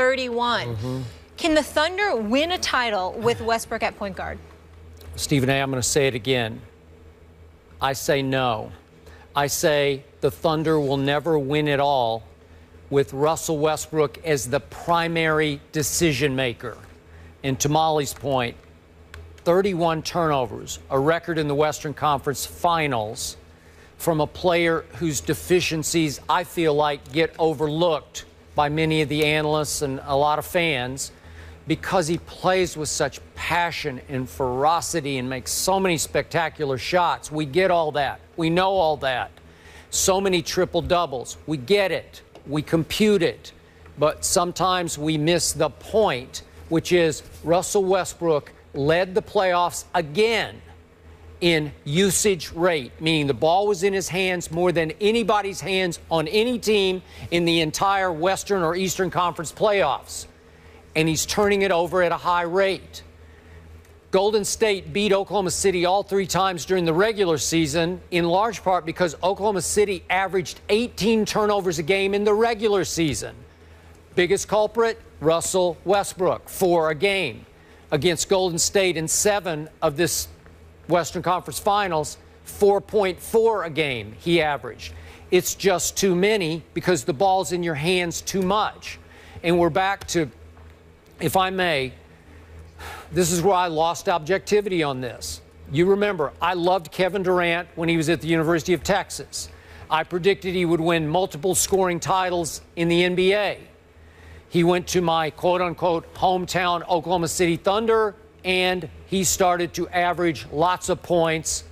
31. Can the Thunder win a title with Westbrook at point guard? Stephen A., I'm going to say it again. I say no. I say the Thunder will never win it all with Russell Westbrook as the primary decision maker. And to Molly's point, 31 turnovers, a record in the Western Conference Finals from a player whose deficiencies I feel like get overlooked by many of the analysts and a lot of fans because he plays with such passion and ferocity and makes so many spectacular shots. We get all that. We know all that. So many triple doubles. We get it. We compute it. But sometimes we miss the point, which is Russell Westbrook led the playoffs again in usage rate, meaning the ball was in his hands more than anybody's hands on any team in the entire Western or Eastern Conference playoffs. And he's turning it over at a high rate. Golden State beat Oklahoma City all 3 times during the regular season, in large part because Oklahoma City averaged 18 turnovers a game in the regular season. Biggest culprit, Russell Westbrook, 4 a game. Against Golden State in 7 of this Western Conference Finals, 4.4 a game he averaged. It's just too many because the ball's in your hands too much. And we're back to, if I may, this is where I lost objectivity on this. You remember, I loved Kevin Durant when he was at the University of Texas. I predicted he would win multiple scoring titles in the NBA. He went to my quote-unquote hometown Oklahoma City Thunder, and he started to average lots of points,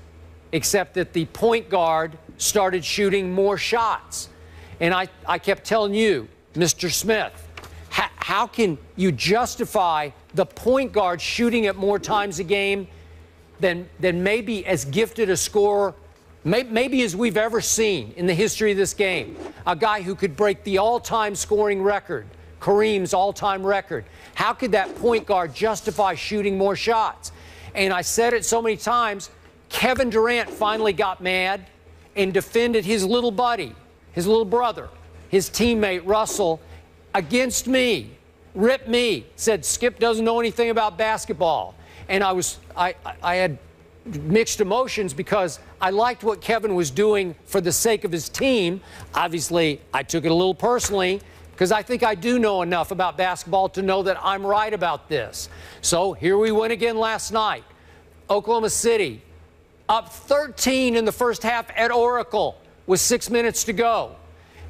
except that the point guard started shooting more shots. And I kept telling you, Mr. Smith, how can you justify the point guard shooting at more times a game than maybe as gifted a scorer, maybe as we've ever seen in the history of this game? A guy who could break the all-time scoring record, Kareem's all-time record. How could that point guard justify shooting more shots? And I said it so many times, Kevin Durant finally got mad and defended his little buddy, his little brother, his teammate Russell, against me, ripped me, said Skip doesn't know anything about basketball. And I had mixed emotions because I liked what Kevin was doing for the sake of his team. Obviously, I took it a little personally, because I think I do know enough about basketball to know that I'm right about this. So here we went again last night. Oklahoma City up 13 in the first half at Oracle with 6 minutes to go.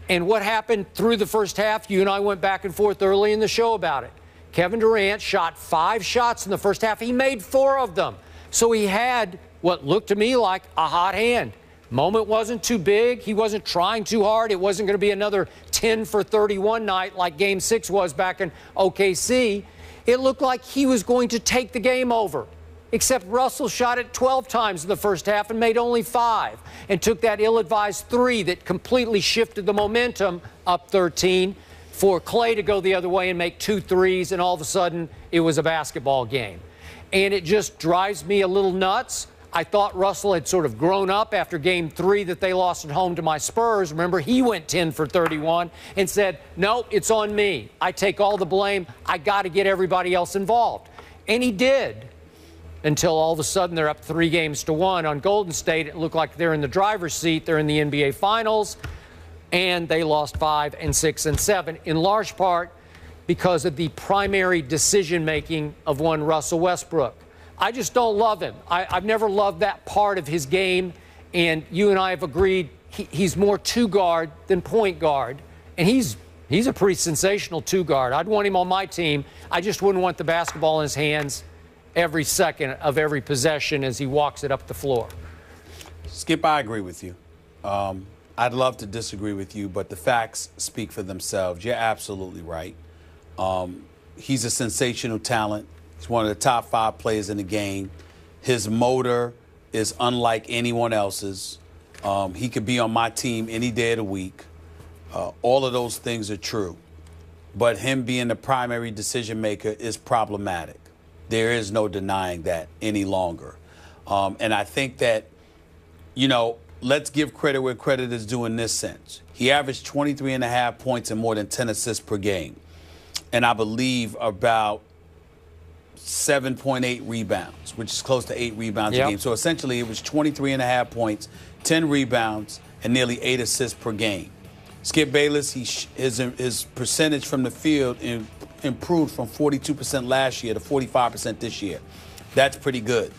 And what happened through the first half? You and I went back and forth early in the show about it. Kevin Durant shot 5 shots in the first half. He made 4 of them. So he had what looked to me like a hot hand. Moment wasn't too big. He wasn't trying too hard. It wasn't going to be another 10 for 31 night like Game 6 was back in OKC. It looked like he was going to take the game over. Except Russell shot it 12 times in the first half and made only 5 and took that ill-advised 3 that completely shifted the momentum up 13 for Clay to go the other way and make 2 threes, and all of a sudden it was a basketball game. And it just drives me a little nuts. I thought Russell had sort of grown up after Game 3 that they lost at home to my Spurs. Remember, he went 10 for 31 and said, no, it's on me. I take all the blame. I got to get everybody else involved. And he did, until all of a sudden they're up 3-1 on Golden State. It looked like they're in the driver's seat. They're in the NBA Finals, and they lost 5 and 6 and 7, in large part because of the primary decision-making of one Russell Westbrook. I just don't love him. I've never loved that part of his game, and you and I have agreed he's more two-guard than point guard, and he's a pretty sensational two-guard. I'd want him on my team. I just wouldn't want the basketball in his hands every second of every possession as he walks it up the floor. Skip, I agree with you. I'd love to disagree with you, but the facts speak for themselves. You're absolutely right. He's a sensational talent. He's one of the top 5 players in the game. His motor is unlike anyone else's. He could be on my team any day of the week. All of those things are true. But him being the primary decision maker is problematic. There is no denying that any longer. And I think that, you know, let's give credit where credit is due in this sense. He averaged 23.5 points and more than 10 assists per game. and I believe about 7.8 rebounds, which is close to 8 rebounds a game. So essentially it was 23.5 points, 10 rebounds, and nearly 8 assists per game. Skip Bayless, his percentage from the field improved from 42% last year to 45% this year. That's pretty good.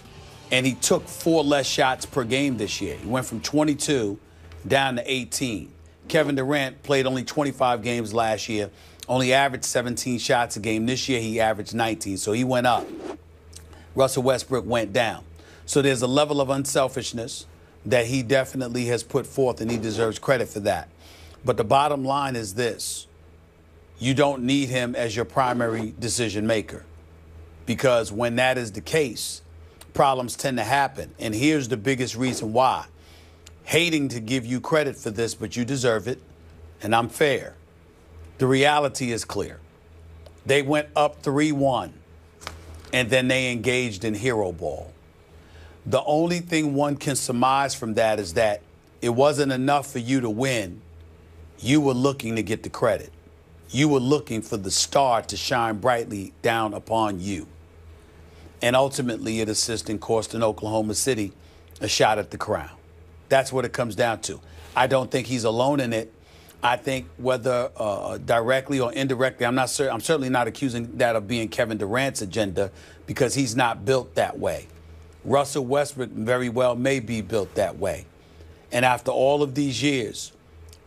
And he took 4 less shots per game this year. He went from 22 down to 18. Kevin Durant played only 25 games last year, only averaged 17 shots a game. This year he averaged 19, so he went up. Russell Westbrook went down. So there's a level of unselfishness that he definitely has put forth, and he deserves credit for that. But the bottom line is this. You don't need him as your primary decision maker, because when that is the case, problems tend to happen. And here's the biggest reason why. Hating to give you credit for this, but you deserve it, and I'm fair. The reality is clear. They went up 3-1, and then they engaged in hero ball. The only thing one can surmise from that is that it wasn't enough for you to win. You were looking to get the credit. You were looking for the star to shine brightly down upon you. And ultimately, it assisted in costing Oklahoma City a shot at the crown. That's what it comes down to. I don't think he's alone in it. I think whether directly or indirectly, I'm certainly not accusing that of being Kevin Durant's agenda, because he's not built that way. Russell Westbrook very well may be built that way. And after all of these years,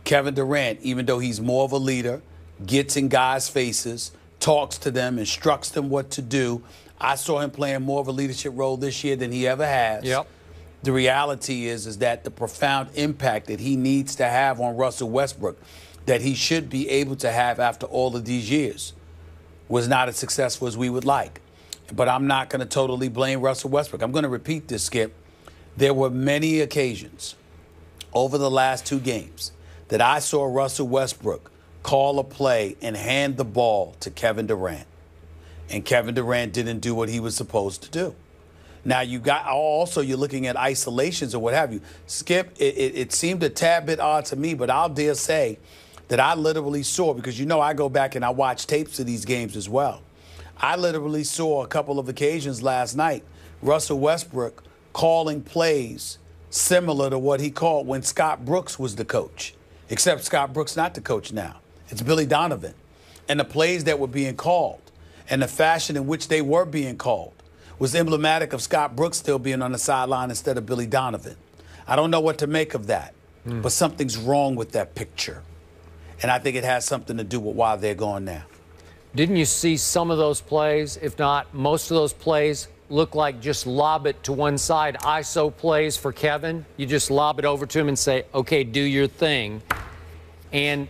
Kevin Durant, even though he's more of a leader, gets in guys' faces, talks to them, instructs them what to do. I saw him playing more of a leadership role this year than he ever has. Yep. The reality is that the profound impact that he needs to have on Russell Westbrook, that he should be able to have after all of these years, was not as successful as we would like. But I'm not going to totally blame Russell Westbrook. I'm going to repeat this, Skip. There were many occasions over the last 2 games that I saw Russell Westbrook call a play and hand the ball to Kevin Durant. And Kevin Durant didn't do what he was supposed to do. Now, you're looking at isolations or what have you. Skip, it seemed a tad bit odd to me, but I'll dare say that I literally saw, because I go back and I watch tapes of these games as well. I literally saw a couple of occasions last night, Russell Westbrook calling plays similar to what he called when Scott Brooks was the coach, except Scott Brooks not the coach now. It's Billy Donovan. And the plays that were being called and the fashion in which they were being called was emblematic of Scott Brooks still being on the sideline instead of Billy Donovan. I don't know what to make of that, but something's wrong with that picture. And I think it has something to do with why they're going now. Didn't you see some of those plays, if not most of those plays, look like just lob it to one side, ISO plays for Kevin? You just lob it over to him and say, okay, do your thing. And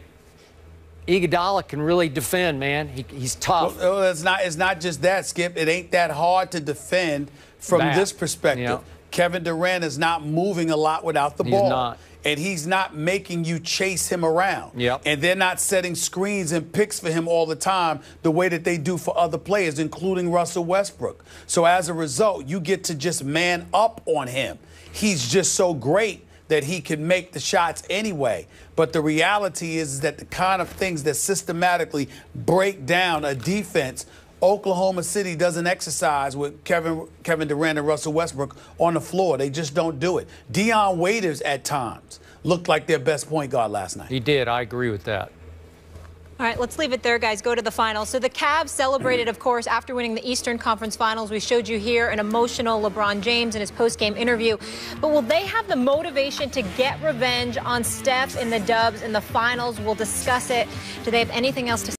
Iguodala can really defend, man. He's tough. Well, it's not just that, Skip. It ain't that hard to defend from this perspective. Yep. Kevin Durant is not moving a lot without the ball. He's not. And he's not making you chase him around. Yep. And they're not setting screens and picks for him all the time the way that they do for other players, including Russell Westbrook. So as a result, you get to just man up on him. He's just so great that he can make the shots anyway. But the reality is that the kind of things that systematically break down a defense, Oklahoma City doesn't exercise with Kevin Durant and Russell Westbrook on the floor. They just don't do it. Dion Waiters at times looked like their best point guard last night. He did. I agree with that. All right, let's leave it there, guys. Go to the finals. So the Cavs celebrated, of course, after winning the Eastern Conference Finals. We showed you here an emotional LeBron James in his post-game interview. But will they have the motivation to get revenge on Steph in the dubs in the finals? We'll discuss it. Do they have anything else to say?